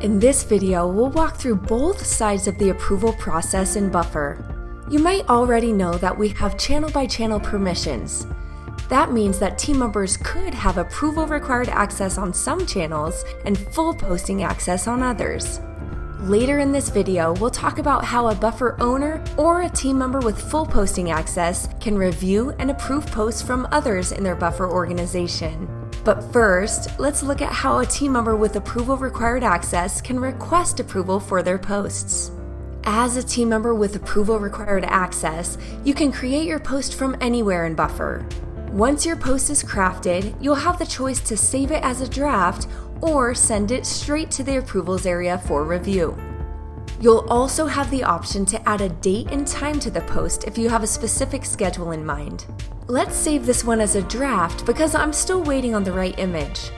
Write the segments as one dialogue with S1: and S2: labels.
S1: In this video, we'll walk through both sides of the approval process in Buffer. You might already know that we have channel-by-channel permissions. That means that team members could have approval required access on some channels and full posting access on others. Later in this video, we'll talk about how a Buffer owner or a team member with full posting access can review and approve posts from others in their Buffer organization. But first, let's look at how a team member with approval required access can request approval for their posts. As a team member with approval required access, you can create your post from anywhere in Buffer. Once your post is crafted, you'll have the choice to save it as a draft or send it straight to the approvals area for review. You'll also have the option to add a date and time to the post if you have a specific schedule in mind. Let's save this one as a draft because I'm still waiting on the right image.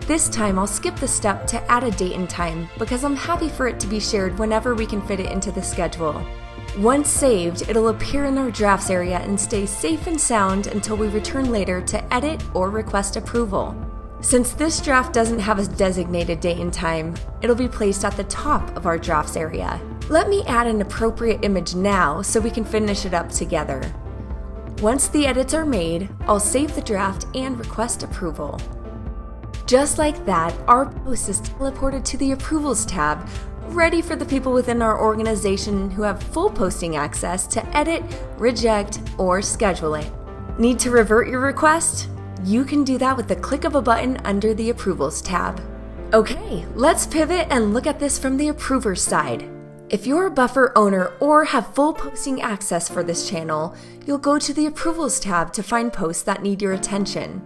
S1: This time I'll skip the step to add a date and time because I'm happy for it to be shared whenever we can fit it into the schedule. Once saved, it'll appear in our drafts area and stay safe and sound until we return later to edit or request approval. Since this draft doesn't have a designated date and time, it'll be placed at the top of our drafts area. Let me add an appropriate image now so we can finish it up together. Once the edits are made, I'll save the draft and request approval. Just like that, our post is teleported to the Approvals tab, ready for the people within our organization who have full posting access to edit, reject, or schedule it. Need to revert your request? You can do that with the click of a button under the Approvals tab. Okay, let's pivot and look at this from the Approvers side. If you're a Buffer owner or have full posting access for this channel, you'll go to the Approvals tab to find posts that need your attention.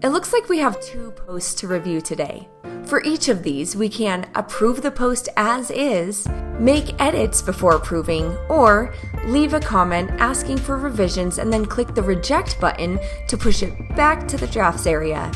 S1: It looks like we have 2 posts to review today. For each of these, we can approve the post as is, make edits before approving, or leave a comment asking for revisions and then click the reject button to push it back to the drafts area.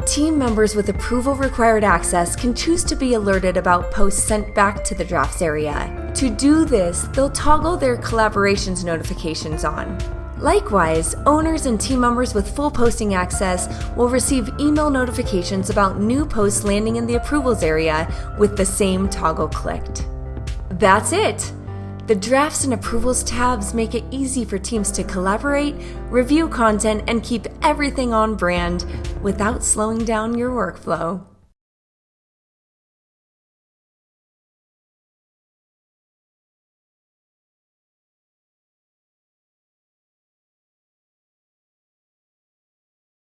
S1: Team members with approval required access can choose to be alerted about posts sent back to the drafts area. To do this, they'll toggle their collaborations notifications on. Likewise, owners and team members with full posting access will receive email notifications about new posts landing in the approvals area with the same toggle clicked. That's it! The Drafts and Approvals tabs make it easy for teams to collaborate, review content, and keep everything on brand without slowing down your workflow.